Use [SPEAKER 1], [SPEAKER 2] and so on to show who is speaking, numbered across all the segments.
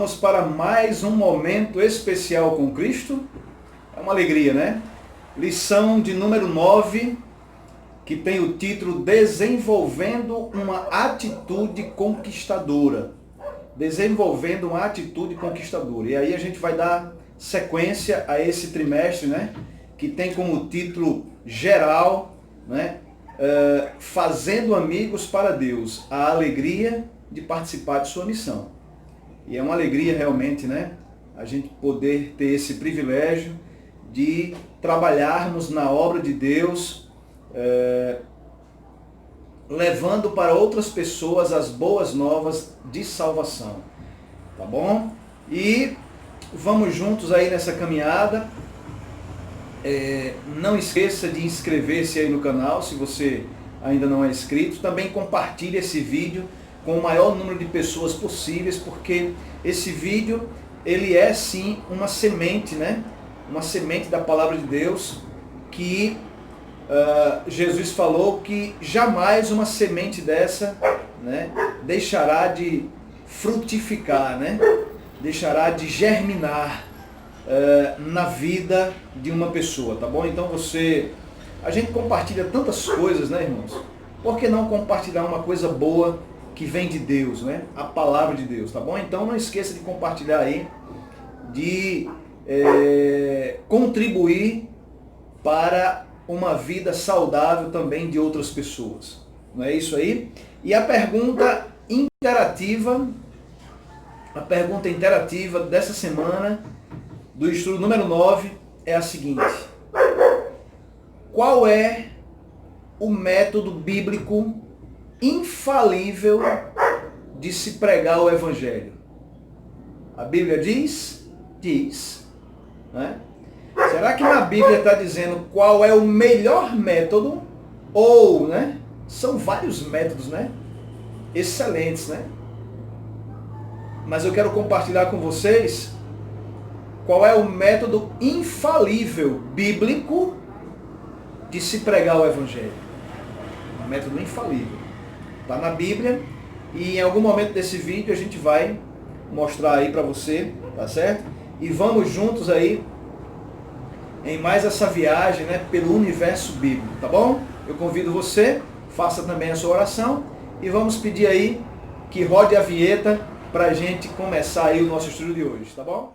[SPEAKER 1] Vamos para mais um momento especial com Cristo. É uma alegria, né? Lição de número 9, que tem o título Desenvolvendo uma atitude conquistadora. Desenvolvendo uma atitude conquistadora. E aí a gente vai dar sequência a esse trimestre, né? Que tem como título geral, né? Fazendo amigos para Deus. A alegria de participar de sua missão. E é uma alegria realmente, né? A gente poder ter esse privilégio de trabalharmos na obra de Deus, levando para outras pessoas as boas novas de salvação. Tá bom? E vamos juntos aí nessa caminhada. Não esqueça de inscrever-se aí no canal, se você ainda não é inscrito. Também compartilhe esse vídeo com o maior número de pessoas possíveis, porque esse vídeo, ele é sim uma semente, né? Uma semente da palavra de Deus, que Jesus falou que jamais uma semente dessa, né, deixará de frutificar, né? Deixará de germinar na vida de uma pessoa, tá bom? Então a gente compartilha tantas coisas, né, irmãos? Por que não compartilhar uma coisa boa que vem de Deus, né? A palavra de Deus, tá bom? Então não esqueça de compartilhar aí, de contribuir para uma vida saudável também de outras pessoas. Não é isso aí? E a pergunta interativa dessa semana, do estudo número 9, é a seguinte: qual é o método bíblico infalível de se pregar o Evangelho? A Bíblia diz? Diz. Né? Será que na Bíblia está dizendo qual é o melhor método? Ou, né? São vários métodos, né? Excelentes, né? Mas eu quero compartilhar com vocês qual é o método infalível bíblico de se pregar o Evangelho. Um método infalível. Está na Bíblia, e em algum momento desse vídeo a gente vai mostrar aí para você, tá certo? E vamos juntos aí em mais essa viagem, né, pelo universo bíblico, tá bom? Eu convido você, faça também a sua oração e vamos pedir aí que rode a vinheta para a gente começar aí o nosso estudo de hoje, tá bom?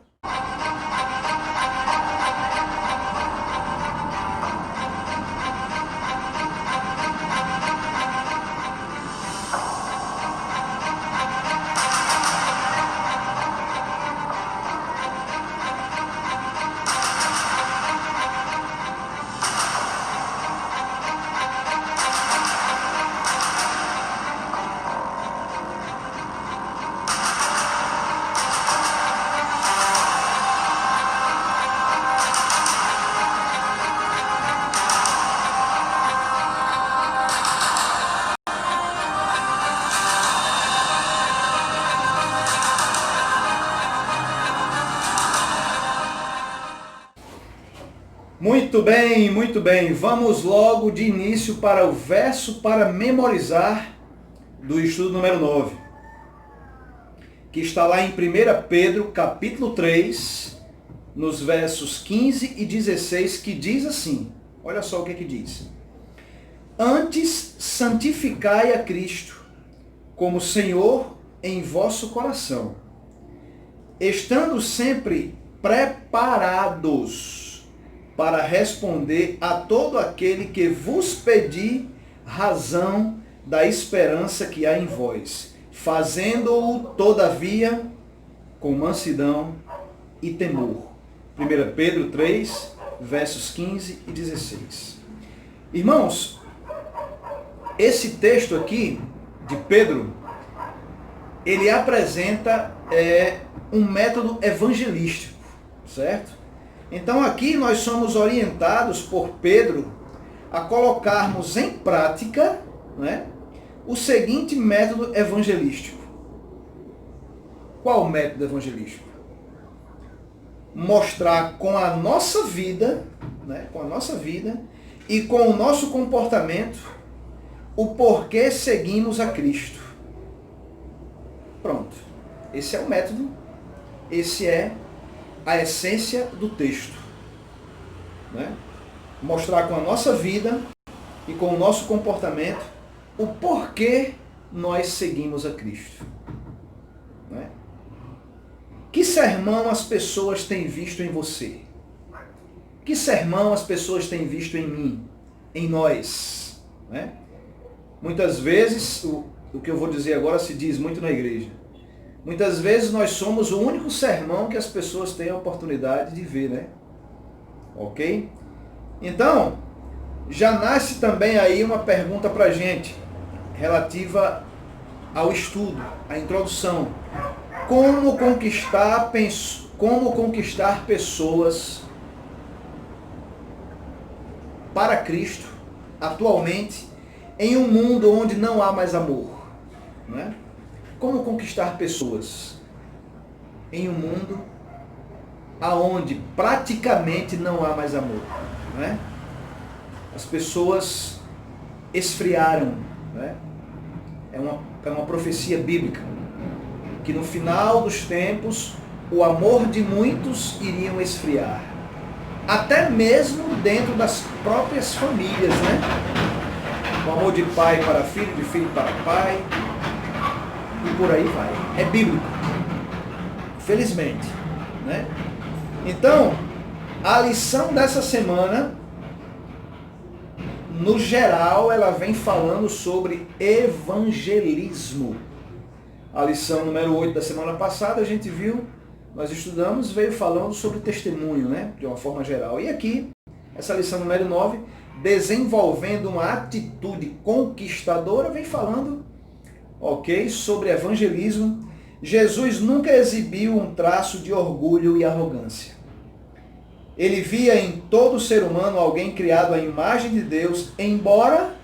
[SPEAKER 1] Muito bem, muito bem. Vamos logo de início para o verso para memorizar do estudo número 9, que está lá em 1 Pedro, capítulo 3, nos versos 15 e 16, que diz assim, olha só o que diz: Antes santificai a Cristo como Senhor em vosso coração, estando sempre preparados para responder a todo aquele que vos pedir razão da esperança que há em vós, fazendo-o, todavia, com mansidão e temor. 1 Pedro 3, versos 15 e 16. Irmãos, esse texto aqui de Pedro, ele apresenta um método evangelístico, certo? Então aqui nós somos orientados por Pedro a colocarmos em prática, né, o seguinte método evangelístico. Qual o método evangelístico? Mostrar com a nossa vida, né, e com o nosso comportamento o porquê seguimos a Cristo. Pronto. Esse é o método Esse é a essência do texto. Né? Mostrar com a nossa vida e com o nosso comportamento o porquê nós seguimos a Cristo. Né? Que sermão as pessoas têm visto em você? Que sermão as pessoas têm visto em mim, em nós? Né? Muitas vezes, o que eu vou dizer agora se diz muito na igreja. Muitas vezes nós somos o único sermão que as pessoas têm a oportunidade de ver, né? Ok? Então, já nasce também aí uma pergunta para a gente, relativa ao estudo, à introdução. Como conquistar pessoas para Cristo, atualmente, em um mundo onde não há mais amor? Né? Como conquistar pessoas em um mundo aonde praticamente não há mais amor? Né? As pessoas esfriaram. Né? É uma profecia bíblica que no final dos tempos o amor de muitos iriam esfriar. Até mesmo dentro das próprias famílias, né? O amor de pai para filho, de filho para pai, e por aí vai. É bíblico. Felizmente. Né? Então, a lição dessa semana, no geral, ela vem falando sobre evangelismo. A lição número 8 da semana passada, a gente viu, nós estudamos, veio falando sobre testemunho, né? De uma forma geral. E aqui, essa lição número 9, desenvolvendo uma atitude conquistadora, vem falando, ok, sobre evangelismo. Jesus nunca exibiu um traço de orgulho e arrogância. Ele via em todo ser humano alguém criado à imagem de Deus, embora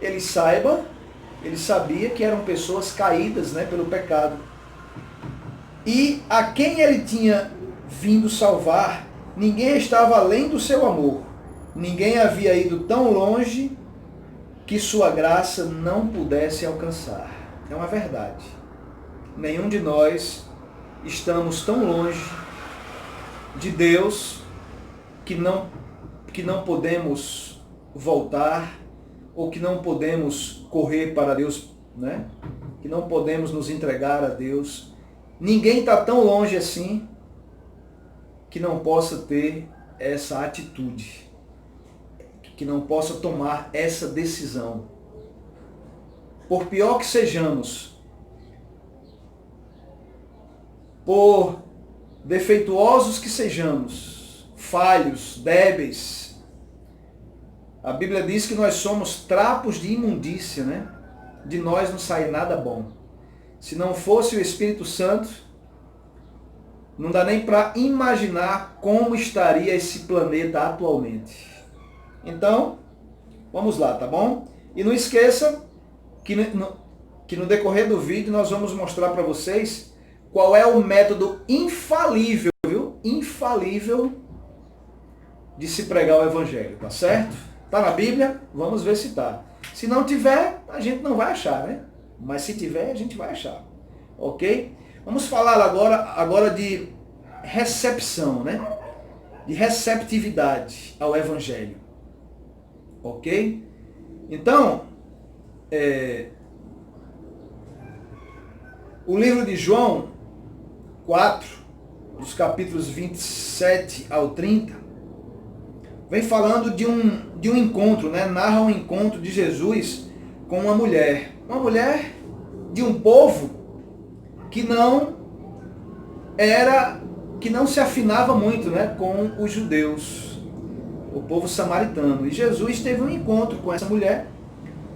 [SPEAKER 1] ele sabia que eram pessoas caídas, né, pelo pecado. E a quem ele tinha vindo salvar, ninguém estava além do seu amor. Ninguém havia ido tão longe que sua graça não pudesse alcançar. É uma verdade. Nenhum de nós estamos tão longe de Deus que não podemos voltar, ou que não podemos correr para Deus, né? Que não podemos nos entregar a Deus. Ninguém está tão longe assim que não possa ter essa atitude, que não possa tomar essa decisão. Por pior que sejamos, por defeituosos que sejamos, falhos, débeis, a Bíblia diz que nós somos trapos de imundícia, né? De nós não sai nada bom. Se não fosse o Espírito Santo, não dá nem para imaginar como estaria esse planeta atualmente. Então, vamos lá, tá bom? E não esqueça que no decorrer do vídeo nós vamos mostrar para vocês qual é o método infalível, viu? Infalível de se pregar o Evangelho, tá certo? Tá na Bíblia? Vamos ver se tá. Se não tiver, a gente não vai achar, né? Mas se tiver, a gente vai achar. Ok? Vamos falar agora de recepção, né? De receptividade ao Evangelho. Ok? Então, o livro de João 4, dos capítulos 27 ao 30, vem falando de um encontro, né? Narra um encontro de Jesus com uma mulher de um povo que não se afinava muito, né, com os judeus, o povo samaritano. E Jesus teve um encontro com essa mulher.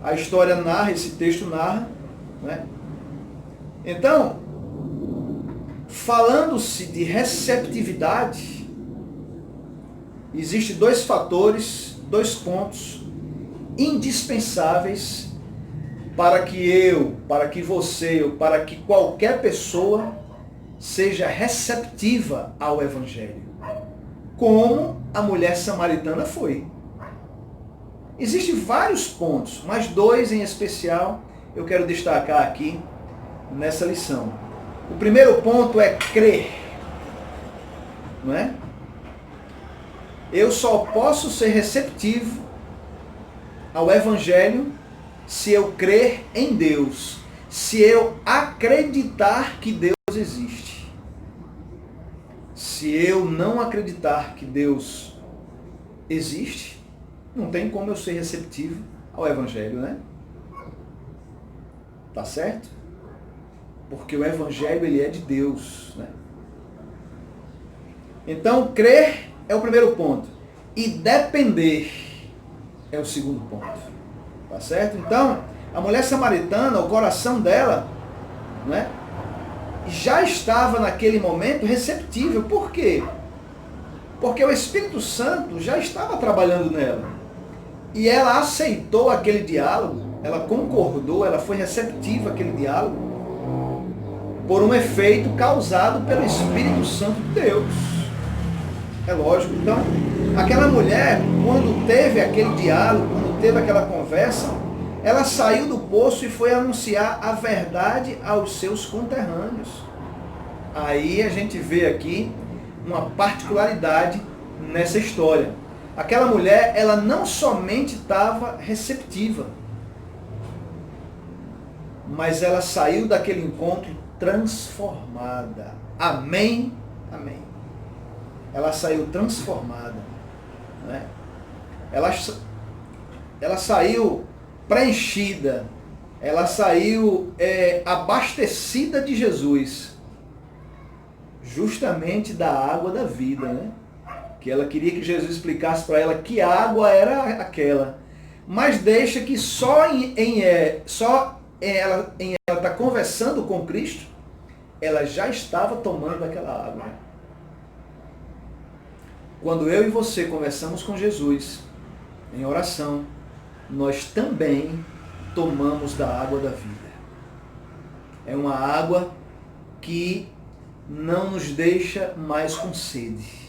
[SPEAKER 1] A história narra, esse texto narra, né? Então, falando-se de receptividade, existem dois fatores, dois pontos indispensáveis para que você, ou para que qualquer pessoa seja receptiva ao Evangelho, como a mulher samaritana foi. Existem vários pontos, mas dois em especial eu quero destacar aqui nessa lição. O primeiro ponto é crer. Não é? Eu só posso ser receptivo ao Evangelho se eu crer em Deus, se eu acreditar que Deus existe. Se eu não acreditar que Deus existe, não tem como eu ser receptivo ao Evangelho, né? Tá certo? Porque o Evangelho, ele é de Deus, né? Então, crer é o primeiro ponto. E depender é o segundo ponto. Tá certo? Então, a mulher samaritana, o coração dela, né, já estava naquele momento receptível. Por quê? Porque o Espírito Santo já estava trabalhando nela. E ela aceitou aquele diálogo, ela concordou, ela foi receptiva àquele diálogo por um efeito causado pelo Espírito Santo de Deus. É lógico. Então, aquela mulher, quando teve aquele diálogo, quando teve aquela conversa, ela saiu do poço e foi anunciar a verdade aos seus conterrâneos. Aí a gente vê aqui uma particularidade nessa história. Aquela mulher, ela não somente estava receptiva, mas ela saiu daquele encontro transformada. Amém? Amém. Ela saiu transformada. Né? Ela saiu preenchida. Ela saiu abastecida de Jesus. Justamente da água da vida, né? Que ela queria que Jesus explicasse para ela que água era aquela. Mas deixa que só ela está conversando com Cristo, ela já estava tomando aquela água. Quando eu e você conversamos com Jesus em oração, nós também tomamos da água da vida. É uma água que não nos deixa mais com sede.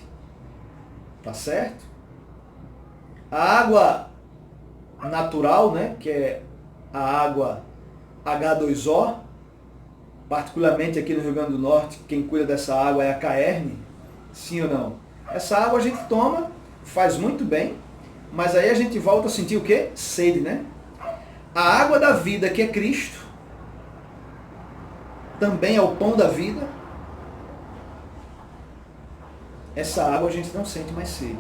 [SPEAKER 1] Tá certo? A água natural, né, que é a água H2O, particularmente aqui no Rio Grande do Norte, quem cuida dessa água é a Caerne, sim ou não? Essa água a gente toma, faz muito bem, mas aí a gente volta a sentir o quê? Sede, né? A água da vida, que é Cristo, também é o pão da vida. Essa água a gente não sente mais sede.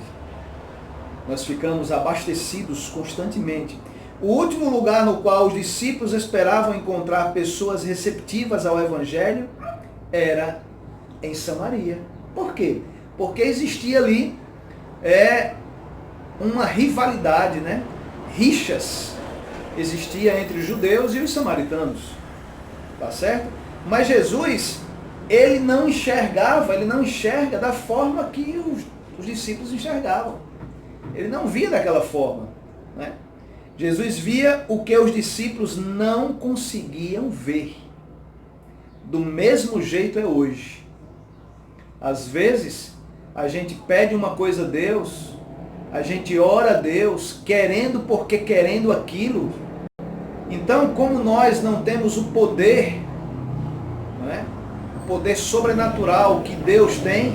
[SPEAKER 1] Nós ficamos abastecidos constantemente. O último lugar no qual os discípulos esperavam encontrar pessoas receptivas ao Evangelho era em Samaria. Por quê? Porque existia ali uma rivalidade, né? Rixas existia entre os judeus e os samaritanos. Tá certo? Mas Jesus, ele não enxerga da forma que os discípulos enxergavam. Ele não via daquela forma, né? Jesus via o que os discípulos não conseguiam ver. Do mesmo jeito é hoje. Às vezes, a gente pede uma coisa a Deus, a gente ora a Deus, querendo aquilo. Então, como nós não temos o poder, não é? O poder sobrenatural que Deus tem,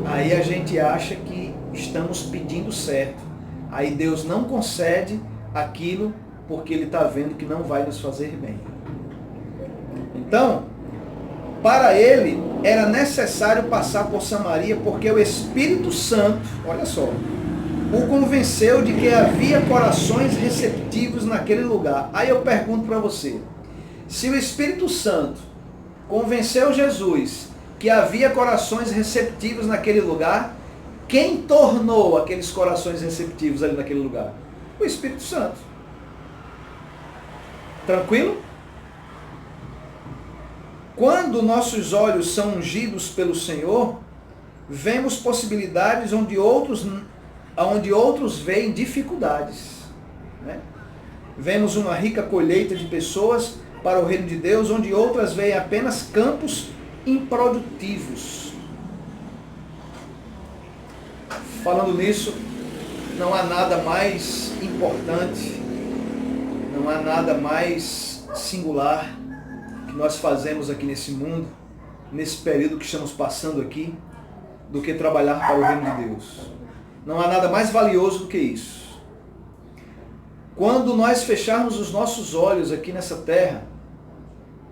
[SPEAKER 1] aí a gente acha que estamos pedindo certo. Aí Deus não concede aquilo porque Ele está vendo que não vai nos fazer bem. Então, para ele, era necessário passar por Samaria porque o Espírito Santo, olha só, o convenceu de que havia corações receptivos naquele lugar. Aí eu pergunto para você, se o Espírito Santo convenceu Jesus que havia corações receptivos naquele lugar, quem tornou aqueles corações receptivos ali naquele lugar? O Espírito Santo. Tranquilo? Quando nossos olhos são ungidos pelo Senhor, vemos possibilidades onde outros veem dificuldades. Né? Vemos uma rica colheita de pessoas para o reino de Deus, onde outras veem apenas campos improdutivos. Falando nisso, não há nada mais importante, não há nada mais singular que nós fazemos aqui nesse mundo, nesse período que estamos passando aqui, do que trabalhar para o reino de Deus. Não há nada mais valioso do que isso. Quando nós fecharmos os nossos olhos aqui nessa terra,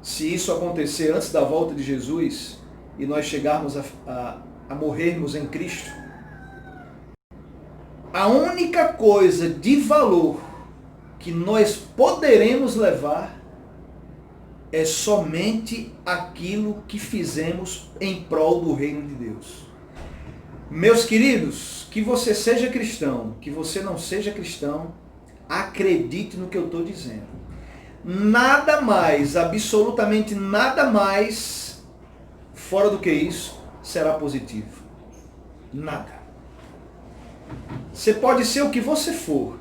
[SPEAKER 1] se isso acontecer antes da volta de Jesus e nós chegarmos a morrermos em Cristo, a única coisa de valor que nós poderemos levar é somente aquilo que fizemos em prol do reino de Deus. Meus queridos, que você seja cristão, que você não seja cristão, acredite no que eu estou dizendo. Nada mais, absolutamente nada mais, fora do que isso, será positivo. Nada. Você pode ser o que você for.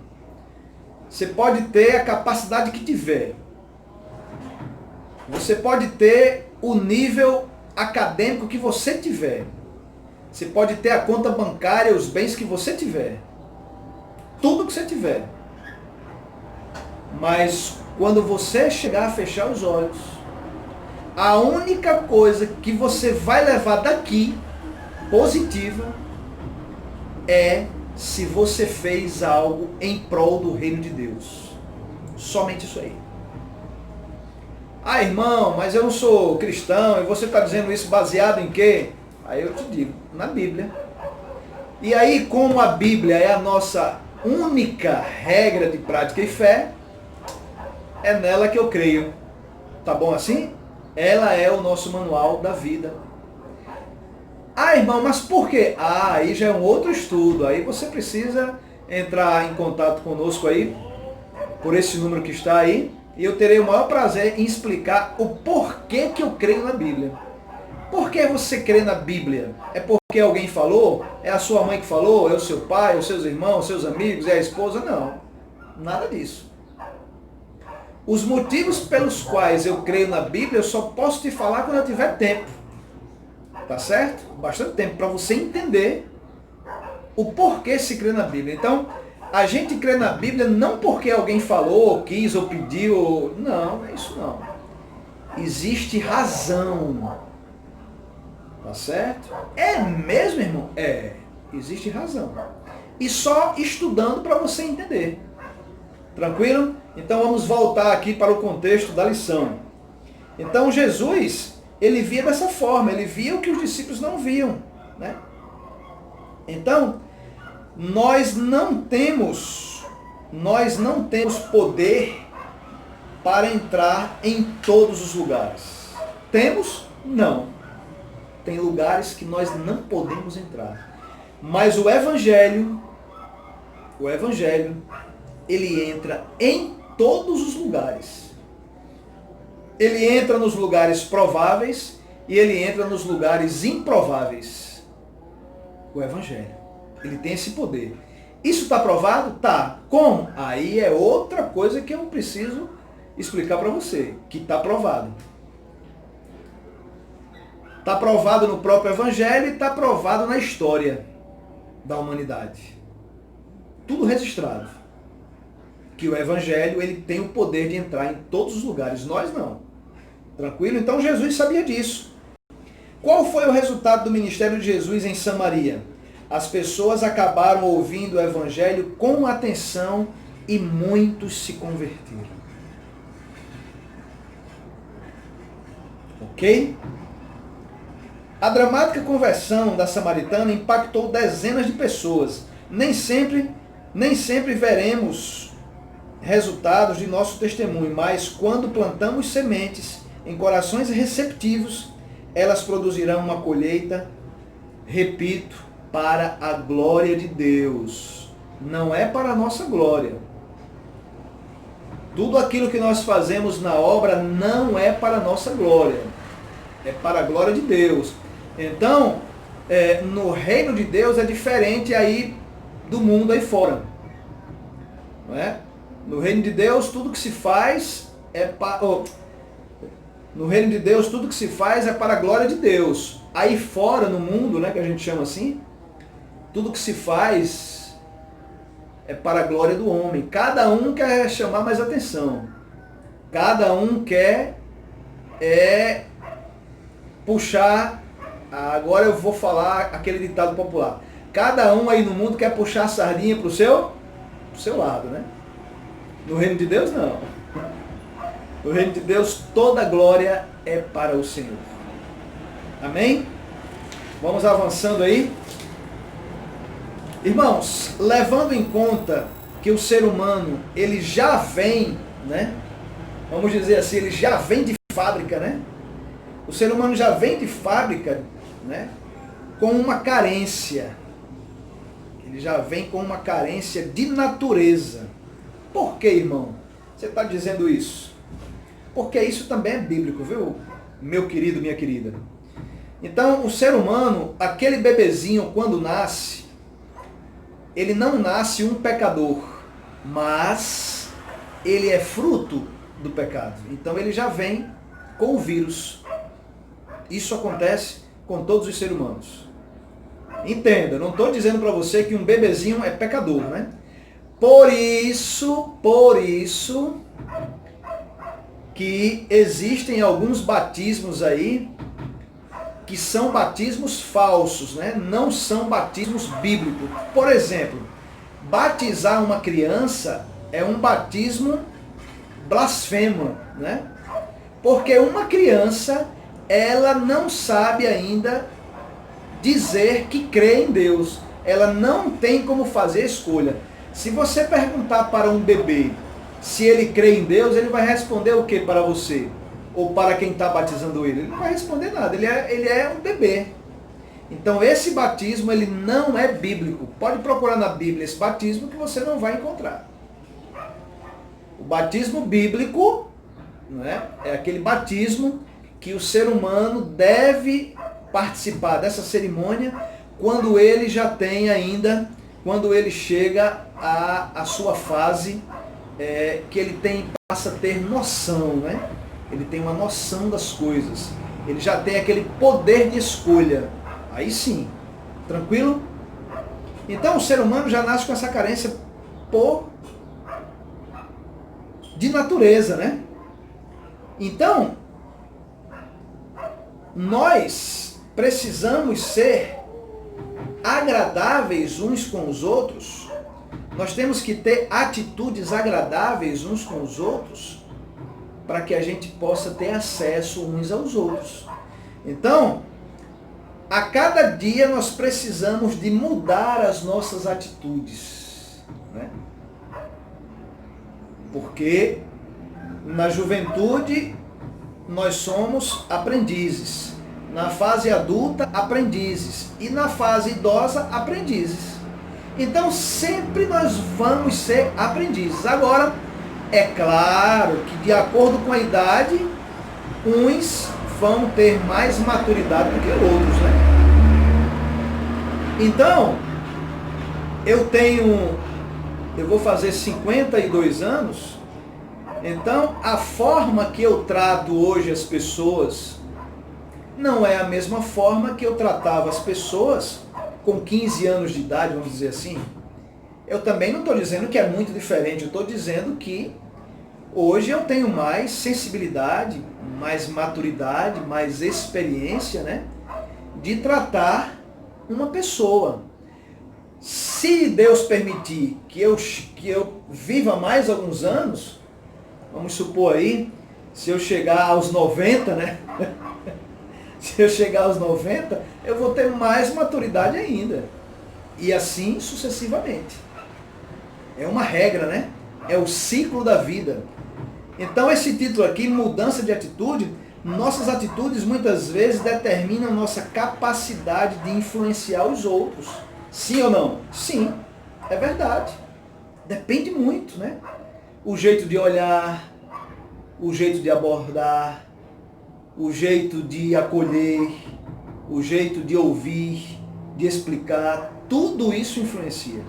[SPEAKER 1] Você pode ter a capacidade que tiver. Você pode ter o nível acadêmico que você tiver. Você pode ter a conta bancária, os bens que você tiver. Tudo que você tiver. Mas quando você chegar a fechar os olhos, a única coisa que você vai levar daqui, positiva, é se você fez algo em prol do reino de Deus. Somente isso aí. Ah, irmão, mas eu não sou cristão e você está dizendo isso baseado em quê? Aí eu te digo, na Bíblia. E aí, como a Bíblia é a nossa única regra de prática e fé, é nela que eu creio. Tá bom assim? Ela é o nosso manual da vida. Ah, irmão, mas por quê? Ah, aí já é um outro estudo. Aí você precisa entrar em contato conosco aí, por esse número que está aí, e eu terei o maior prazer em explicar o porquê que eu creio na Bíblia. Por que você crê na Bíblia? É porque alguém falou? É a sua mãe que falou? É o seu pai? É os seus irmãos? Seus amigos? É a esposa? Não. Nada disso. Os motivos pelos quais eu creio na Bíblia, eu só posso te falar quando eu tiver tempo. Tá certo? Bastante tempo para você entender o porquê se crê na Bíblia. Então, a gente crê na Bíblia não porque alguém falou, quis ou pediu. Não, é isso não. Existe razão. Tá certo? É mesmo, irmão? É. Existe razão. E só estudando para você entender. Tranquilo? Então vamos voltar aqui para o contexto da lição. Então Jesus, ele via dessa forma, ele via o que os discípulos não viam, né? Então, nós não temos poder para entrar em todos os lugares. Temos? Não. Tem lugares que nós não podemos entrar. Mas o Evangelho, ele entra em todos os lugares. Ele entra nos lugares prováveis e ele entra nos lugares improváveis. O Evangelho. Ele tem esse poder. Isso está provado? Tá. Como? Aí é outra coisa que eu preciso explicar para você, que está provado. Está provado no próprio Evangelho e está provado na história da humanidade. Tudo registrado. Que o Evangelho, ele tem o poder de entrar em todos os lugares. Nós não. Tranquilo? Então Jesus sabia disso. Qual foi o resultado do ministério de Jesus em Samaria? As pessoas acabaram ouvindo o Evangelho com atenção e muitos se converteram. Ok? A dramática conversão da samaritana impactou dezenas de pessoas. Nem sempre veremos resultados de nosso testemunho, mas quando plantamos sementes em corações receptivos, elas produzirão uma colheita, repito, para a glória de Deus. Não é para a nossa glória. Tudo aquilo que nós fazemos na obra não é para a nossa glória. É para a glória de Deus. Então, no reino de Deus é diferente aí do mundo aí fora. Não é? No reino de Deus, tudo que se faz é para... No reino de Deus, tudo que se faz é para a glória de Deus. Aí fora, no mundo, né, que a gente chama assim, tudo que se faz é para a glória do homem. Cada um quer chamar mais atenção. Cada um quer é puxar, agora eu vou falar aquele ditado popular. Cada um aí no mundo quer puxar a sardinha pro seu lado, né? No reino de Deus, não. No reino de Deus, toda glória é para o Senhor. Amém? Vamos avançando aí. Irmãos, levando em conta que o ser humano, ele já vem, né? Vamos dizer assim, ele já vem de fábrica, né? O ser humano já vem de fábrica, né? Com uma carência. Ele já vem com uma carência de natureza. Por que, irmão? Você está dizendo isso? Porque isso também é bíblico, viu? Meu querido, minha querida. Então, o ser humano, aquele bebezinho, quando nasce, ele não nasce um pecador, mas ele é fruto do pecado. Então, ele já vem com o vírus. Isso acontece com todos os seres humanos. Entenda, não estou dizendo para você que um bebezinho é pecador, né? Por isso que existem alguns batismos aí que são batismos falsos, né? Não são batismos bíblicos. Por exemplo, batizar uma criança é um batismo blasfemo, né? Porque uma criança, ela não sabe ainda dizer que crê em Deus. Ela não tem como fazer escolha. Se você perguntar para um bebê se ele crê em Deus, ele vai responder o que para você? Ou para quem está batizando ele? Ele não vai responder nada, ele é um bebê. Então esse batismo, ele não é bíblico. Pode procurar na Bíblia esse batismo que você não vai encontrar. O batismo bíblico, né, é aquele batismo que o ser humano deve participar dessa cerimônia quando ele já tem ainda, quando ele chega à sua fase, que ele passa a ter noção, né? Ele tem uma noção das coisas. Ele já tem aquele poder de escolha. Aí sim. Tranquilo? Então o ser humano já nasce com essa carência de natureza, né? Então, nós precisamos ser agradáveis uns com os outros. Nós temos que ter atitudes agradáveis uns com os outros para que a gente possa ter acesso uns aos outros. Então, a cada dia nós precisamos de mudar as nossas atitudes, né? Porque na juventude nós somos aprendizes, na fase adulta aprendizes e na fase idosa aprendizes. Então sempre nós vamos ser aprendizes. Agora, é claro que de acordo com a idade, uns vão ter mais maturidade do que outros, né? Então, eu vou fazer 52 anos, então a forma que eu trato hoje as pessoas não é a mesma forma que eu tratava as pessoas com 15 anos de idade, vamos dizer assim. Eu também não estou dizendo que é muito diferente, eu estou dizendo que hoje eu tenho mais sensibilidade, mais maturidade, mais experiência, né, de tratar uma pessoa. Se Deus permitir que eu viva mais alguns anos, vamos supor aí, se eu chegar aos 90, né? Se eu chegar aos 90, eu vou ter mais maturidade ainda. E assim sucessivamente. É uma regra, né? É o ciclo da vida. Então esse título aqui, mudança de atitude, nossas atitudes muitas vezes determinam nossa capacidade de influenciar os outros. Sim ou não? Sim, é verdade. Depende muito, né? O jeito de olhar, o jeito de abordar, o jeito de acolher, o jeito de ouvir, de explicar, tudo isso influencia,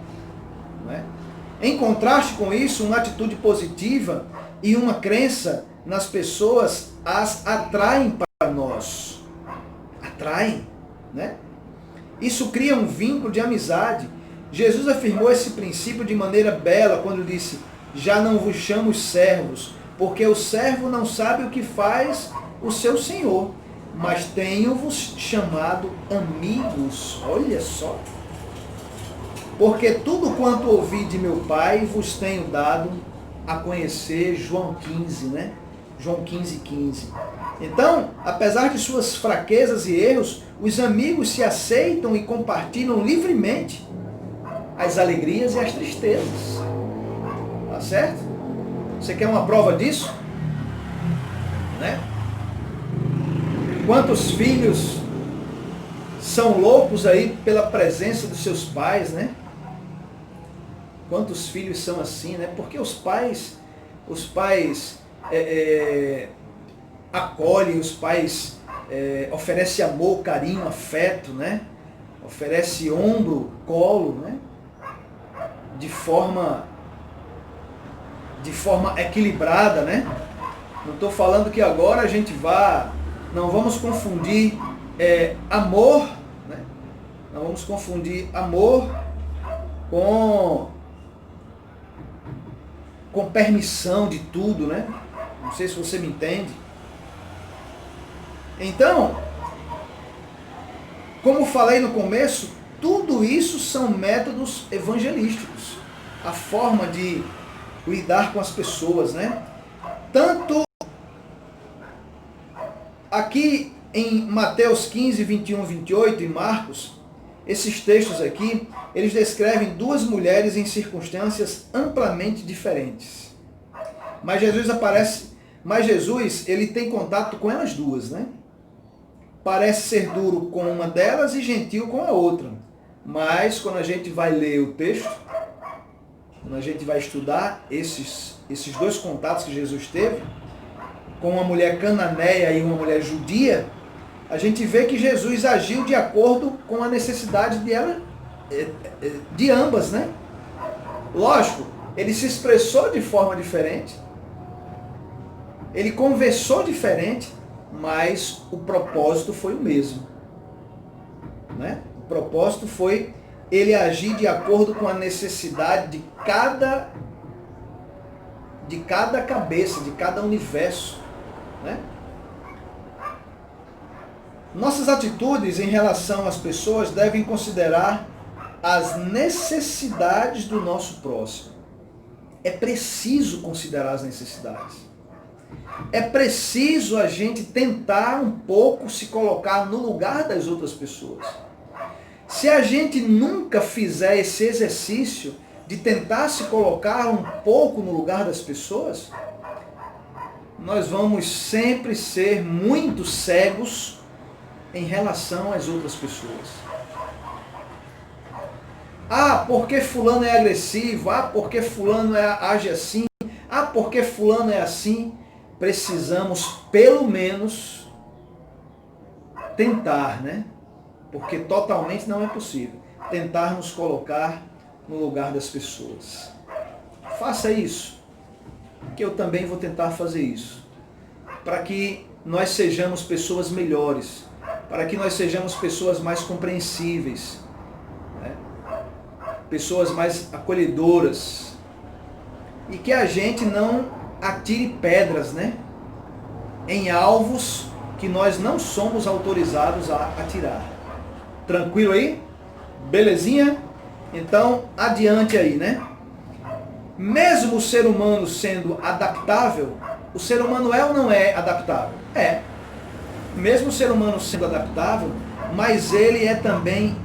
[SPEAKER 1] não é? Em contraste com isso, uma atitude positiva e uma crença nas pessoas as atraem para nós. Atraem, né? Isso cria um vínculo de amizade. Jesus afirmou esse princípio de maneira bela quando disse: já não vos chamo servos, porque o servo não sabe o que faz o seu Senhor, mas tenho-vos chamado amigos. Olha só. Porque tudo quanto ouvi de meu Pai vos tenho dado a conhecer. João 15, né? João 15, 15. Então, apesar de suas fraquezas e erros, os amigos se aceitam e compartilham livremente as alegrias e as tristezas. Tá certo? Você quer uma prova disso? Né? Quantos filhos são loucos aí pela presença dos seus pais, né? Quantos filhos são assim, né? Porque os pais acolhem, os pais oferecem amor, carinho, afeto, né? Oferece ombro, colo, né? De forma equilibrada, né? Não estou falando que agora a gente não vamos confundir amor, né? Não vamos confundir amor com permissão de tudo, né? Não sei se você me entende. Então, como falei no começo, tudo isso são métodos evangelísticos. A forma de lidar com as pessoas, né? Tanto aqui em Mateus 15, 21, 28 e Marcos, esses textos aqui, eles descrevem duas mulheres em circunstâncias amplamente diferentes. Mas Jesus, ele tem contato com elas duas, né? Parece ser duro com uma delas e gentil com a outra. Mas quando a gente vai ler o texto, quando a gente vai estudar esses dois contatos que Jesus teve, com uma mulher cananeia e uma mulher judia, a gente vê que Jesus agiu de acordo com a necessidade de ambas, né? Lógico, ele se expressou de forma diferente, ele conversou diferente, mas o propósito foi o mesmo, né? O propósito foi ele agir de acordo com a necessidade de cada cabeça, de cada universo, né? Nossas atitudes em relação às pessoas devem considerar as necessidades do nosso próximo. É preciso considerar as necessidades. É preciso a gente tentar um pouco se colocar no lugar das outras pessoas. Se a gente nunca fizer esse exercício de tentar se colocar um pouco no lugar das pessoas, nós vamos sempre ser muito cegos em relação às outras pessoas. Ah, porque fulano é agressivo. Ah, porque fulano age assim. Ah, porque fulano é assim. Precisamos, pelo menos, tentar, né? Porque totalmente não é possível. Tentar nos colocar no lugar das pessoas. Faça isso, que eu também vou tentar fazer isso. Para que nós sejamos pessoas melhores. Para que nós sejamos pessoas mais compreensíveis, né? Pessoas mais acolhedoras, e que a gente não atire pedras, né, em alvos que nós não somos autorizados a atirar. Tranquilo aí? Belezinha? Então, adiante aí, né? Mesmo o ser humano sendo adaptável, o ser humano é ou não é adaptável? É. Mesmo o ser humano sendo adaptável, mas ele é também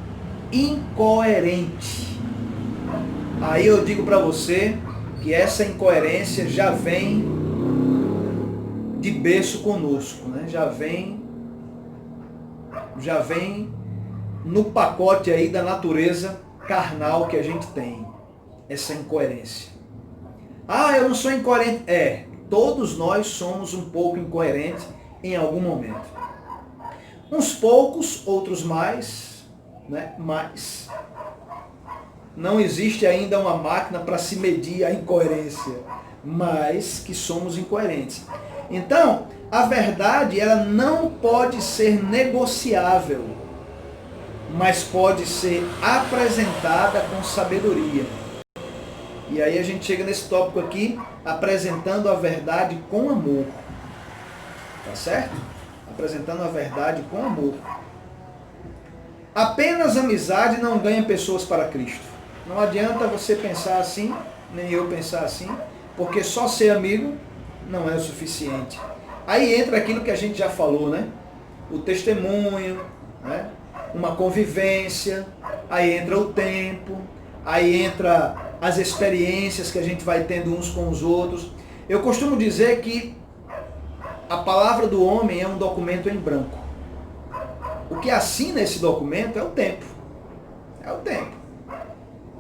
[SPEAKER 1] incoerente. Aí eu digo para você que essa incoerência já vem de berço conosco, né? Já vem no pacote aí da natureza carnal que a gente tem, essa incoerência. Ah, eu não sou incoerente. Todos nós somos um pouco incoerentes em algum momento. Uns poucos, outros mais, né? Mas não existe ainda uma máquina para se medir a incoerência, mas que somos incoerentes. Então, a verdade, ela não pode ser negociável, mas pode ser apresentada com sabedoria. E aí a gente chega nesse tópico aqui, apresentando a verdade com amor. Tá certo? Apresentando a verdade com amor. Apenas amizade não ganha pessoas para Cristo. Não adianta você pensar assim, nem eu pensar assim, porque só ser amigo não é o suficiente. Aí entra aquilo que a gente já falou, né? O testemunho, né? Uma convivência, aí entra o tempo, aí entra as experiências que a gente vai tendo uns com os outros. Eu costumo dizer que a palavra do homem é um documento em branco. O que assina esse documento é o tempo. É o tempo.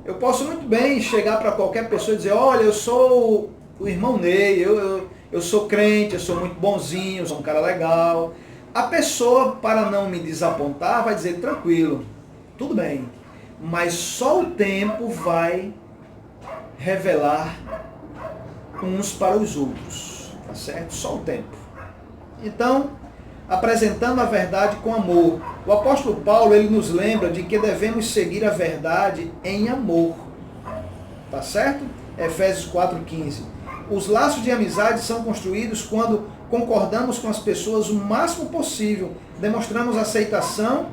[SPEAKER 1] Eu posso muito bem chegar para qualquer pessoa e dizer, olha, eu sou o irmão Ney, eu sou crente, eu sou muito bonzinho, eu sou um cara legal. A pessoa, para não me desapontar, vai dizer, tranquilo, tudo bem. Mas só o tempo vai revelar uns para os outros. Tá certo? Só o tempo. Então, apresentando a verdade com amor. O apóstolo Paulo, ele nos lembra de que devemos seguir a verdade em amor. Tá certo? Efésios 4,15. Os laços de amizade são construídos quando concordamos com as pessoas o máximo possível, demonstramos aceitação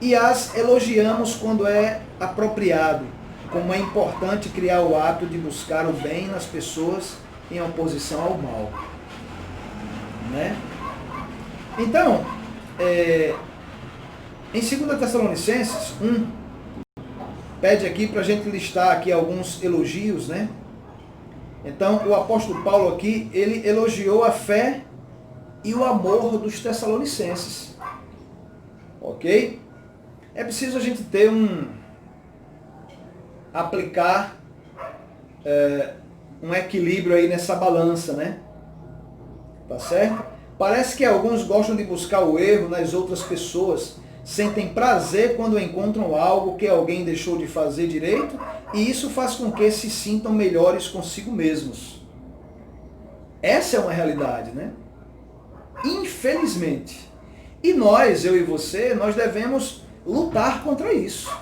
[SPEAKER 1] e as elogiamos quando é apropriado. Como é importante criar o hábito de buscar o bem nas pessoas em oposição ao mal. Né? Então, em 2 Tessalonicenses 1, pede aqui para a gente listar aqui alguns elogios, né? Então, o apóstolo Paulo aqui, ele elogiou a fé e o amor dos tessalonicenses. Ok? É preciso a gente ter aplicar um equilíbrio aí nessa balança, né? Tá certo? Parece que alguns gostam de buscar o erro nas outras pessoas, sentem prazer quando encontram algo que alguém deixou de fazer direito, e isso faz com que se sintam melhores consigo mesmos. Essa é uma realidade, né? Infelizmente. E nós, eu e você, nós devemos lutar contra isso.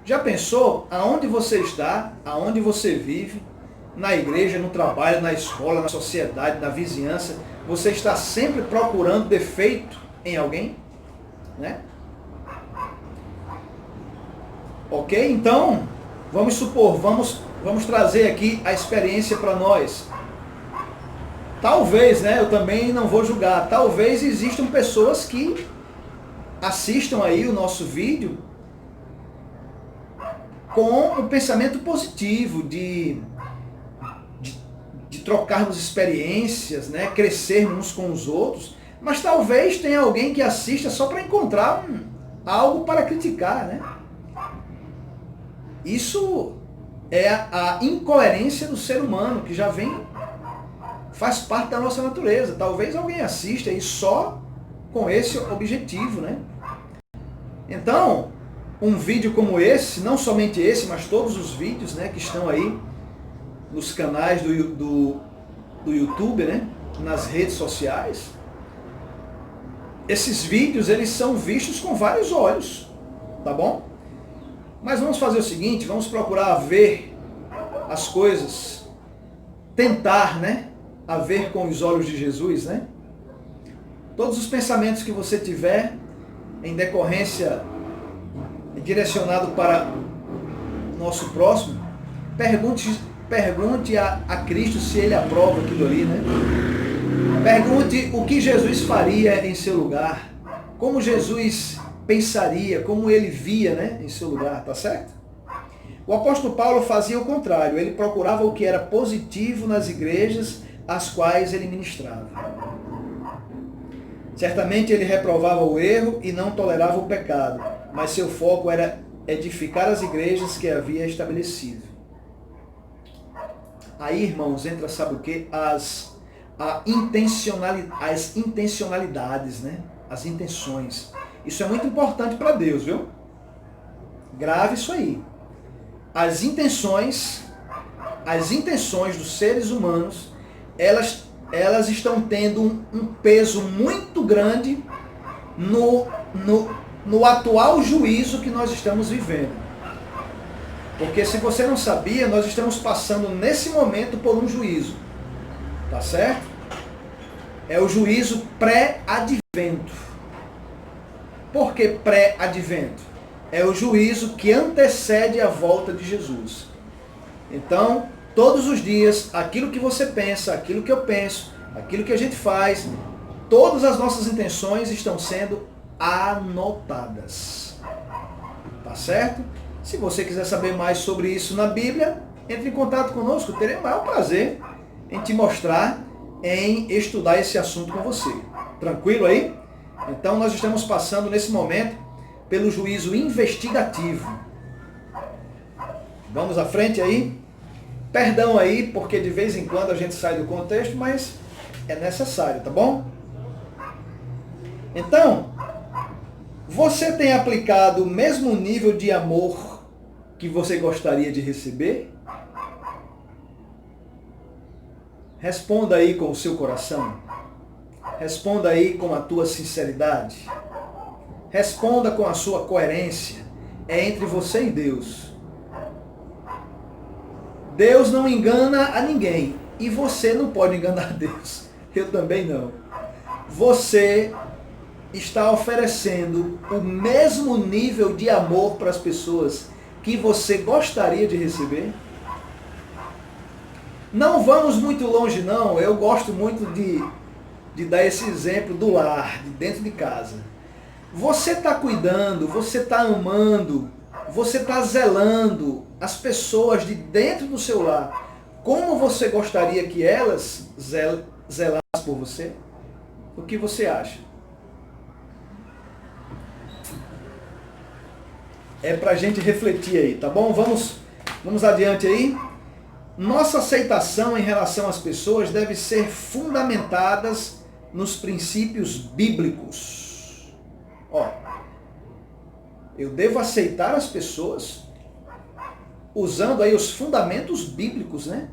[SPEAKER 1] Já pensou aonde você está, aonde você vive, na igreja, no trabalho, na escola, na sociedade, na vizinhança, você está sempre procurando defeito em alguém? Né? Ok? Então, vamos supor, vamos trazer aqui a experiência para nós. Talvez, né, eu também não vou julgar, talvez existam pessoas que assistam aí o nosso vídeo com um pensamento positivo de trocarmos experiências, né, crescermos uns com os outros, mas talvez tenha alguém que assista só para encontrar algo para criticar, né? Isso é a incoerência do ser humano, que já faz parte da nossa natureza. Talvez alguém assista aí só com esse objetivo, né? Então, um vídeo como esse, não somente esse, mas todos os vídeos, né, que estão aí nos canais do YouTube, né, nas redes sociais, esses vídeos, eles são vistos com vários olhos, tá bom? Mas vamos fazer o seguinte, vamos procurar ver as coisas, tentar, né, a ver com os olhos de Jesus, né? Todos os pensamentos que você tiver em decorrência direcionado para o nosso próximo, pergunte a Cristo se ele aprova aquilo ali, né? Pergunte o que Jesus faria em seu lugar, como Jesus pensaria, como ele via, né, em seu lugar, tá certo? O apóstolo Paulo fazia o contrário, ele procurava o que era positivo nas igrejas às quais ele ministrava. Certamente ele reprovava o erro e não tolerava o pecado, mas seu foco era edificar as igrejas que havia estabelecido. Aí, irmãos, entra, sabe o quê? As intencionalidades, né? As intenções. Isso é muito importante para Deus, viu? Grave isso aí. As intenções dos seres humanos, elas estão tendo um peso muito grande no atual juízo que nós estamos vivendo. Porque se você não sabia, nós estamos passando nesse momento por um juízo. Tá certo? É o juízo pré-advento. Por que pré-advento? É o juízo que antecede a volta de Jesus. Então, todos os dias, aquilo que você pensa, aquilo que eu penso, aquilo que a gente faz, todas as nossas intenções estão sendo anotadas. Tá certo? Se você quiser saber mais sobre isso na Bíblia, entre em contato conosco, terei o maior prazer em te mostrar, em estudar esse assunto com você. Tranquilo aí? Então nós estamos passando nesse momento pelo juízo investigativo. Vamos à frente aí? Perdão aí, porque de vez em quando a gente sai do contexto, mas é necessário, tá bom? Então, você tem aplicado o mesmo nível de amor que você gostaria de receber? Responda aí com o seu coração. Responda aí com a tua sinceridade. Responda com a sua coerência. É entre você e Deus. Deus não engana a ninguém. E você não pode enganar Deus. Eu também não. Você está oferecendo o mesmo nível de amor para as pessoas que você gostaria de receber? Não vamos muito longe não. Eu gosto muito de dar esse exemplo do lar, de dentro de casa. Você está cuidando, você está amando, você está zelando as pessoas de dentro do seu lar, como você gostaria que elas zelassem por você? O que você acha? É para a gente refletir aí, tá bom? Vamos adiante aí. Nossa aceitação em relação às pessoas deve ser fundamentadas nos princípios bíblicos. Ó, eu devo aceitar as pessoas usando aí os fundamentos bíblicos, né?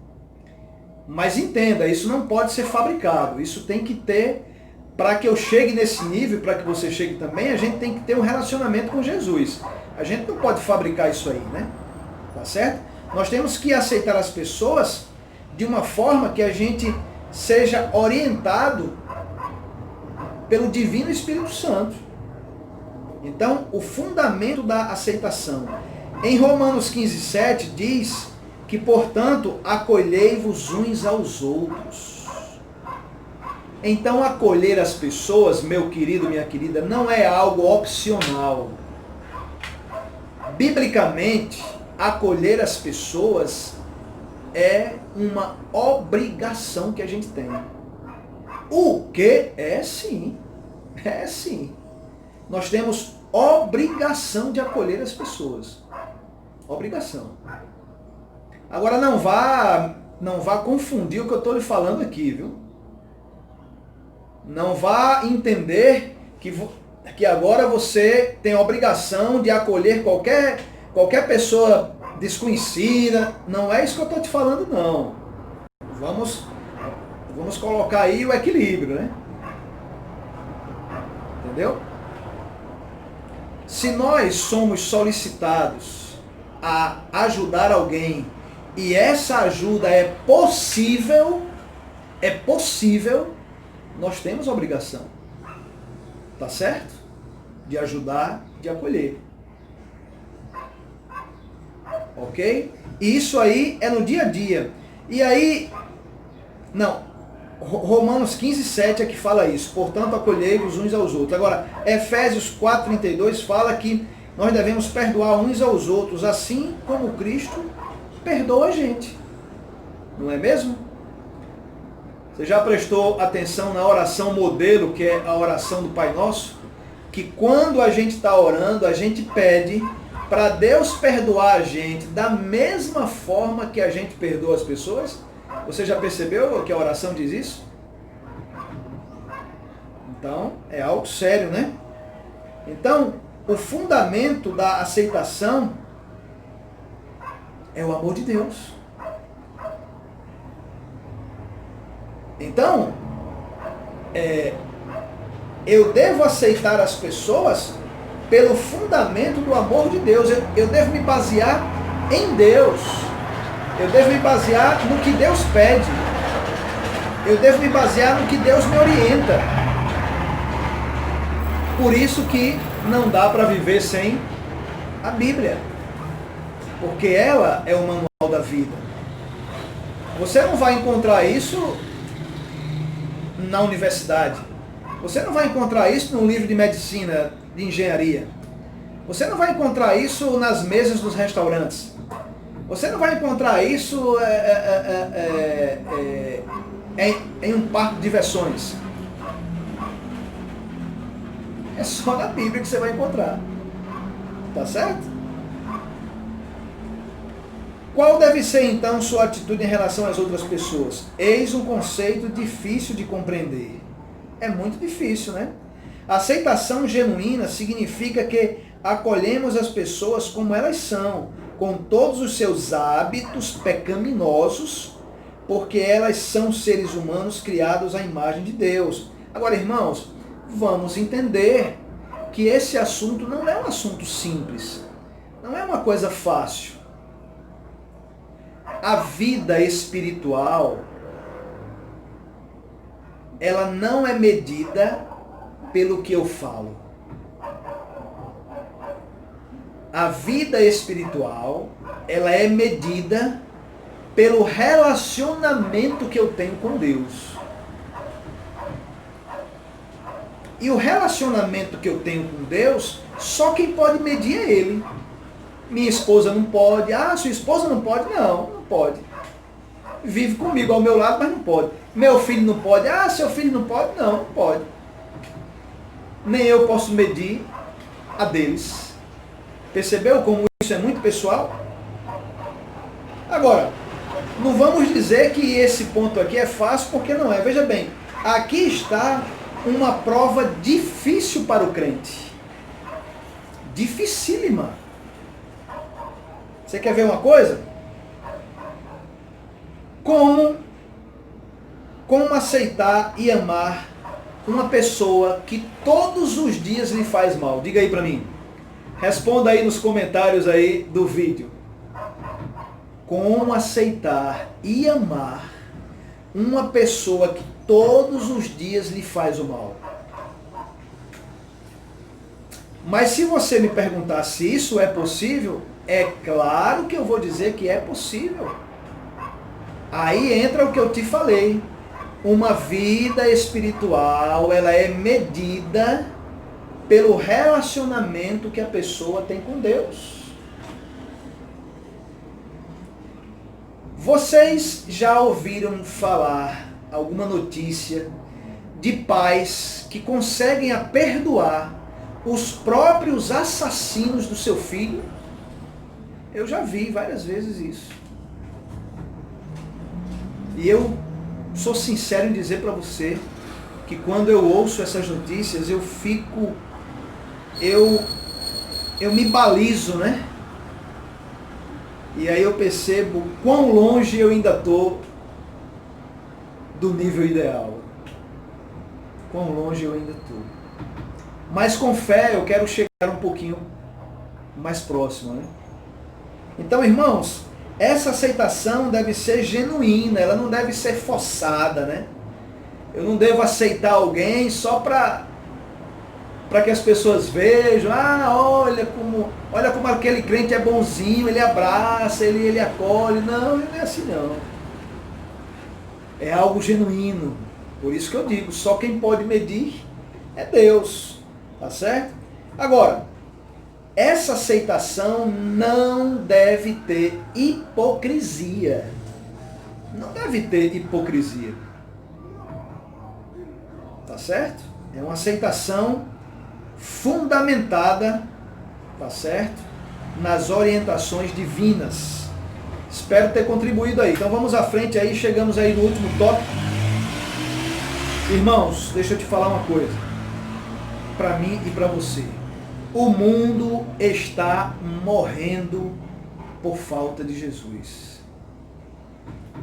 [SPEAKER 1] Mas entenda, isso não pode ser fabricado. Isso tem que ter, para que eu chegue nesse nível, para que você chegue também, a gente tem que ter um relacionamento com Jesus. A gente não pode fabricar isso aí, né? Tá certo? Nós temos que aceitar as pessoas de uma forma que a gente seja orientado pelo Divino Espírito Santo. Então, o fundamento da aceitação. Em Romanos 15:7 diz que, portanto, acolhei-vos uns aos outros. Então, acolher as pessoas, meu querido, minha querida, não é algo opcional. Biblicamente, acolher as pessoas é uma obrigação que a gente tem. O que? É sim. É sim. Nós temos obrigação de acolher as pessoas. Obrigação. Agora não vá confundir o que eu estou lhe falando aqui, viu? Não vá entender que agora você tem a obrigação de acolher qualquer pessoa desconhecida. Não é isso que eu estou te falando, não. Vamos colocar aí o equilíbrio, né? Entendeu? Se nós somos solicitados a ajudar alguém e essa ajuda é possível, nós temos a obrigação, tá certo? De ajudar, de acolher. Ok? E isso aí é no dia a dia. E aí, Romanos 15:7 é que fala isso. Portanto, acolhei-vos uns aos outros. Agora, Efésios 4:32 fala que nós devemos perdoar uns aos outros, assim como Cristo perdoa a gente. Não é mesmo? Você já prestou atenção na oração modelo, que é a oração do Pai Nosso? Que quando a gente está orando, a gente pede para Deus perdoar a gente da mesma forma que a gente perdoa as pessoas? Você já percebeu que a oração diz isso? Então, é algo sério, né? Então, o fundamento da aceitação é o amor de Deus. Então, eu devo aceitar as pessoas pelo fundamento do amor de Deus. Eu devo me basear em Deus. Eu devo me basear no que Deus pede. Eu devo me basear no que Deus me orienta. Por isso que não dá para viver sem a Bíblia. Porque ela é o manual da vida. Você não vai encontrar isso na universidade. Você não vai encontrar isso num livro de medicina, de engenharia. Você não vai encontrar isso nas mesas dos restaurantes. Você não vai encontrar isso em um parque de diversões. É só na Bíblia que você vai encontrar. Tá certo? Qual deve ser então sua atitude em relação às outras pessoas? Eis um conceito difícil de compreender. É muito difícil, né? A aceitação genuína significa que acolhemos as pessoas como elas são, com todos os seus hábitos pecaminosos, porque elas são seres humanos criados à imagem de Deus. Agora, irmãos, vamos entender que esse assunto não é um assunto simples. Não é uma coisa fácil. A vida espiritual, ela não é medida pelo que eu falo. A vida espiritual, ela é medida pelo relacionamento que eu tenho com Deus. E o relacionamento que eu tenho com Deus, só quem pode medir é Ele. Minha esposa não pode. Ah, sua esposa não pode? Não, não pode. Vive comigo ao meu lado, mas não pode. Meu filho não pode. Ah, seu filho não pode? Não, não pode. Nem eu posso medir a deles. Percebeu como isso é muito pessoal? Agora, não vamos dizer que esse ponto aqui é fácil, porque não é. Veja bem, aqui está uma prova difícil para o crente. Dificílima. Você quer ver uma coisa? Como aceitar e amar uma pessoa que todos os dias lhe faz mal? Diga aí para mim. Responda aí nos comentários aí do vídeo. Como aceitar e amar uma pessoa que todos os dias lhe faz o mal? Mas se você me perguntar se isso é possível, é claro que eu vou dizer que é possível. Aí entra o que eu te falei. Uma vida espiritual, ela é medida pelo relacionamento que a pessoa tem com Deus. Vocês já ouviram falar alguma notícia de pais que conseguem perdoar os próprios assassinos do seu filho? Eu já vi várias vezes isso. E eu sou sincero em dizer para você que quando eu ouço essas notícias, eu me balizo, né? E aí eu percebo quão longe eu ainda estou do nível ideal. Quão longe eu ainda estou. Mas com fé eu quero chegar um pouquinho mais próximo, né? Então, irmãos, essa aceitação deve ser genuína, ela não deve ser forçada, né? Eu não devo aceitar alguém só para que as pessoas vejam, olha como aquele crente é bonzinho, ele abraça, ele acolhe. Não, não é assim não. É algo genuíno. Por isso que eu digo, só quem pode medir é Deus. Tá certo? Agora, essa aceitação não deve ter hipocrisia. Não deve ter hipocrisia. Tá certo? É uma aceitação fundamentada, tá certo? Nas orientações divinas. Espero ter contribuído aí. Então vamos à frente aí, chegamos aí no último tópico. Irmãos, deixa eu te falar uma coisa. Para mim e para você. O mundo está morrendo por falta de Jesus.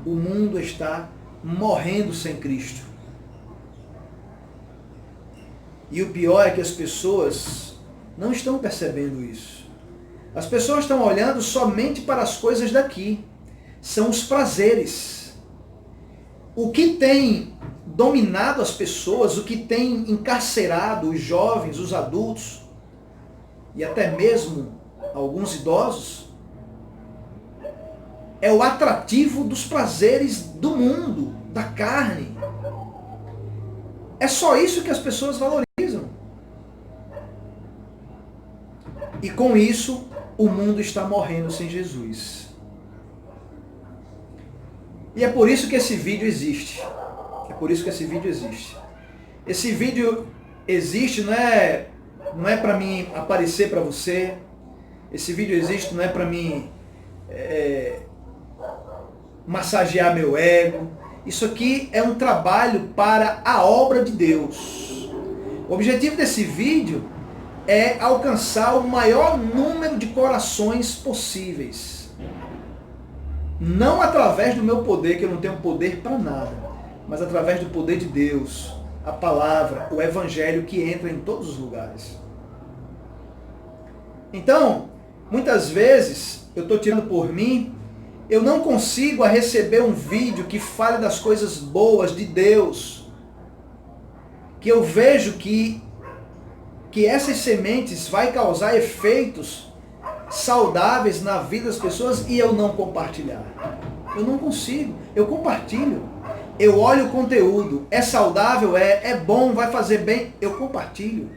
[SPEAKER 1] O mundo está morrendo sem Cristo. E o pior é que as pessoas não estão percebendo isso. As pessoas estão olhando somente para as coisas daqui. São os prazeres. O que tem dominado as pessoas, o que tem encarcerado os jovens, os adultos e até mesmo alguns idosos, é o atrativo dos prazeres do mundo, da carne. É só isso que as pessoas valorizam. E com isso, o mundo está morrendo sem Jesus. E é por isso que esse vídeo existe. É por isso que esse vídeo existe. Esse vídeo existe não é para mim aparecer para você. Esse vídeo existe não é para mim massagear meu ego. Isso aqui é um trabalho para a obra de Deus. O objetivo desse vídeo é alcançar o maior número de corações possíveis. Não através do meu poder, que eu não tenho poder para nada, mas através do poder de Deus, a palavra, o evangelho que entra em todos os lugares. Então, muitas vezes, eu estou tirando por mim, eu não consigo receber um vídeo que fale das coisas boas de Deus, que eu vejo que essas sementes vai causar efeitos saudáveis na vida das pessoas e eu não compartilhar. Eu não consigo. Eu compartilho. Eu olho o conteúdo. É saudável? É bom? Vai fazer bem? Eu compartilho.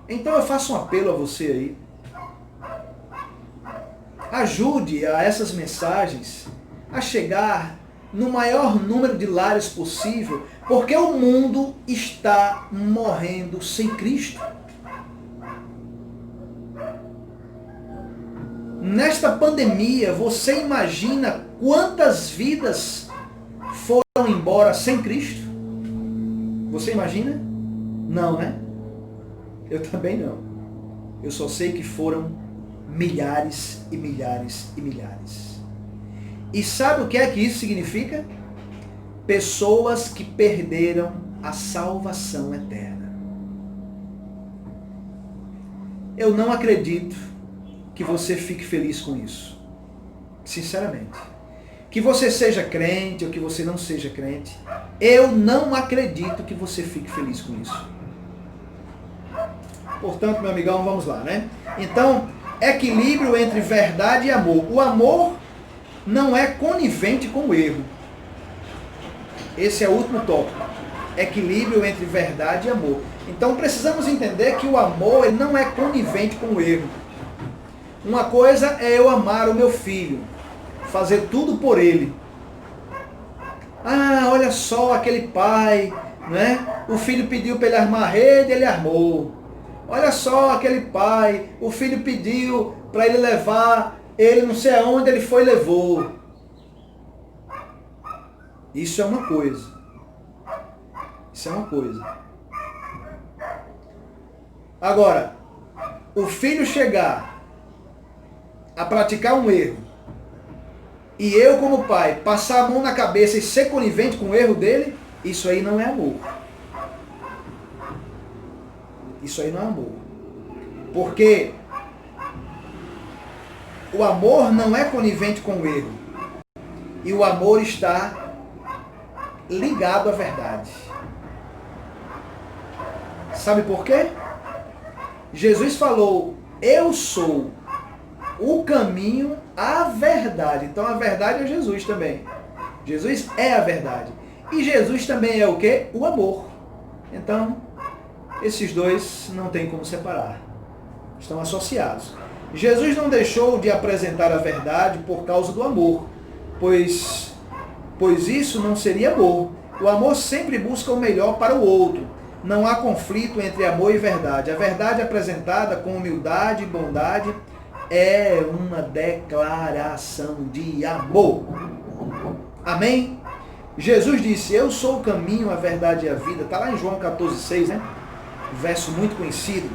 [SPEAKER 1] Então eu faço um apelo a você aí. Ajude a essas mensagens a chegar no maior número de lares possível, porque o mundo está morrendo sem Cristo. Nesta pandemia, você imagina quantas vidas foram embora sem Cristo? Você imagina? Não, né? Eu também não. Eu só sei que foram milhares e milhares e milhares. E sabe o que é que isso significa? Pessoas que perderam a salvação eterna. Eu não acredito que você fique feliz com isso. Sinceramente. Que você seja crente ou que você não seja crente, eu não acredito que você fique feliz com isso. Portanto, meu amigão, vamos lá, né? Então, equilíbrio entre verdade e amor. O amor não é conivente com o erro. Esse é o último tópico. Equilíbrio entre verdade e amor. Então precisamos entender que o amor ele não é conivente com o erro. Uma coisa é eu amar o meu filho, fazer tudo por ele. Ah, olha só aquele pai, né? O filho pediu para ele armar a rede, ele armou. Olha só aquele pai, o filho pediu para ele levar ele não sei aonde, ele foi e levou. Isso é uma coisa. Isso é uma coisa. Agora, o filho chegar a praticar um erro e eu, como pai, passar a mão na cabeça e ser conivente com o erro dele, isso aí não é amor. Isso aí não é amor. Porque o amor não é conivente com o erro. E o amor está ligado à verdade. Sabe por quê? Jesus falou, eu sou o caminho, a verdade. Então a verdade é Jesus também. Jesus é a verdade. E Jesus também é o quê? O amor. Então, esses dois não tem como separar. Estão associados. Jesus não deixou de apresentar a verdade por causa do amor, pois isso não seria amor. O amor sempre busca o melhor para o outro. Não há conflito entre amor e verdade. A verdade apresentada com humildade e bondade é uma declaração de amor. Amém? Jesus disse, eu sou o caminho, a verdade e a vida. Está lá em João 14,6, né? Verso muito conhecido.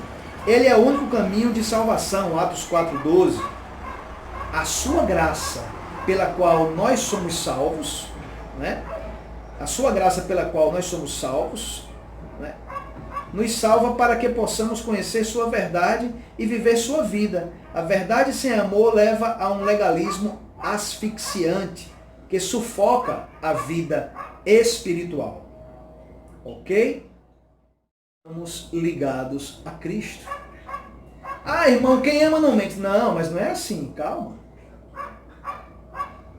[SPEAKER 1] Ele é o único caminho de salvação, Atos 4,12. A sua graça, pela qual nós somos salvos, né? A sua graça pela qual nós somos salvos, né? Nos salva para que possamos conhecer sua verdade e viver sua vida. A verdade sem amor leva a um legalismo asfixiante, que sufoca a vida espiritual. Ok? Estamos ligados a Cristo. Ah, irmão, quem ama não mente. Não, mas não é assim, calma.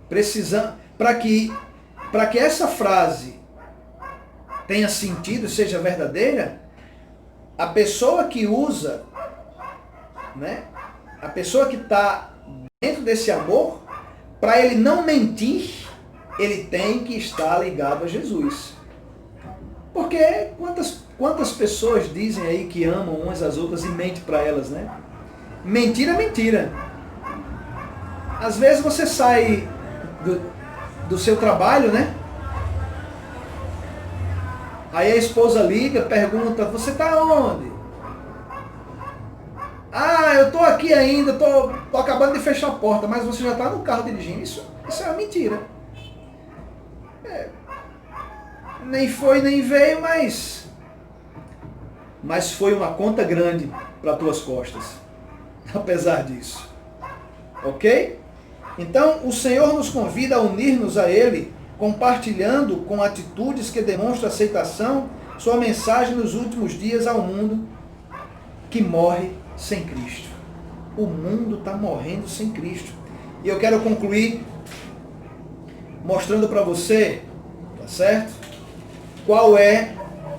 [SPEAKER 1] Precisamos, para que essa frase tenha sentido, seja verdadeira, a pessoa que usa, né? A pessoa que está dentro desse amor, para ele não mentir, ele tem que estar ligado a Jesus. Porque quantas pessoas dizem aí que amam umas às outras e mentem para elas, né? Mentira é mentira. Às vezes você sai do seu trabalho, né? Aí a esposa liga, pergunta, você está onde? Ah, eu estou aqui ainda, tô acabando de fechar a porta, mas você já está no carro dirigindo. Isso é uma mentira. Nem foi, nem veio, mas foi uma conta grande para tuas costas, apesar disso. Ok? Então, o Senhor nos convida a unir-nos a Ele, compartilhando com atitudes que demonstram aceitação sua mensagem nos últimos dias ao mundo que morre sem Cristo. O mundo está morrendo sem Cristo. E eu quero concluir mostrando para você, tá certo? Qual é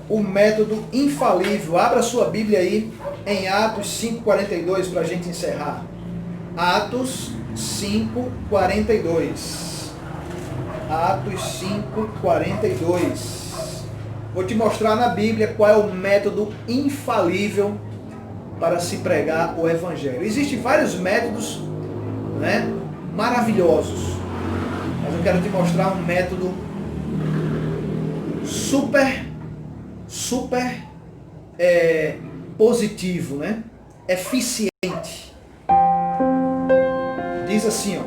[SPEAKER 1] o método infalível. Abra sua Bíblia aí em Atos 5:42 para a gente encerrar. Atos 5:42. Atos 5:42. Vou te mostrar na Bíblia qual é o método infalível para se pregar o Evangelho. Existem vários métodos, né, maravilhosos, mas eu quero te mostrar um método super positivo, né? Eficiente. Diz assim, ó: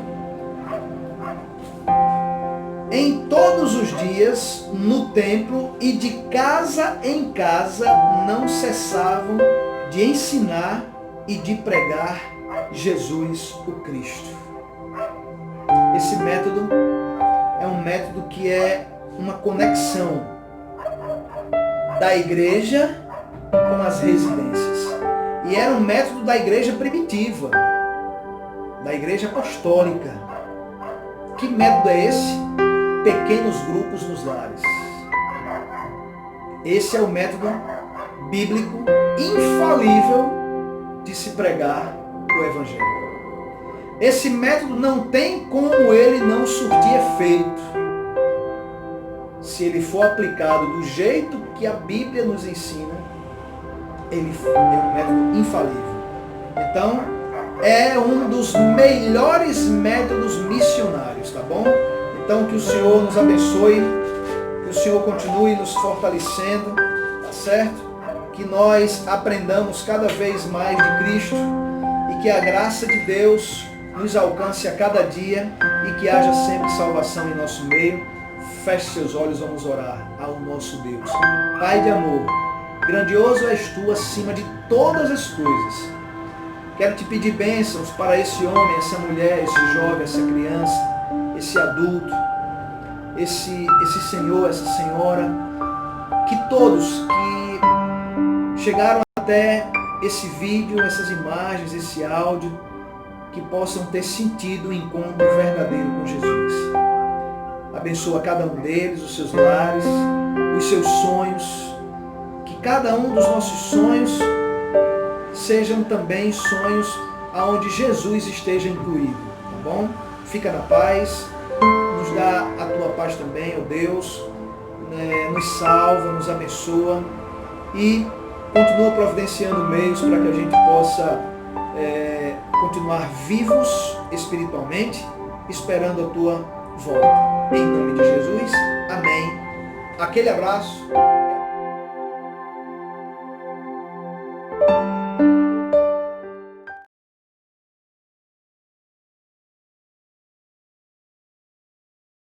[SPEAKER 1] em todos os dias, no templo e de casa em casa, não cessavam de ensinar e de pregar Jesus o Cristo. Esse método é um método que é uma conexão da igreja com as residências. E era um método da igreja primitiva, da igreja apostólica. Que método é esse? Pequenos grupos nos lares. Esse é o método bíblico infalível de se pregar o Evangelho. Esse método não tem como ele não surtir efeito, se ele for aplicado do jeito que a Bíblia nos ensina. Ele é um método infalível. Então, é um dos melhores métodos missionários, tá bom? Então, que o Senhor nos abençoe, que o Senhor continue nos fortalecendo, tá certo? Que nós aprendamos cada vez mais de Cristo e que a graça de Deus nos alcance a cada dia e que haja sempre salvação em nosso meio. Feche seus olhos, vamos orar ao nosso Deus. Pai de amor, grandioso és tu acima de todas as coisas. Quero te pedir bênçãos para esse homem, essa mulher, esse jovem, essa criança, esse adulto, esse senhor, essa senhora, que todos que chegaram até esse vídeo, essas imagens, esse áudio, que possam ter sentido o encontro verdadeiro com Jesus. Abençoa cada um deles, os seus lares, os seus sonhos, que cada um dos nossos sonhos sejam também sonhos aonde Jesus esteja incluído, tá bom? Fica na paz, nos dá a tua paz também, ó Deus, nos salva, nos abençoa e continua providenciando meios para que a gente possa continuar vivos espiritualmente, esperando a tua volta. Em nome de Jesus, amém. Aquele abraço.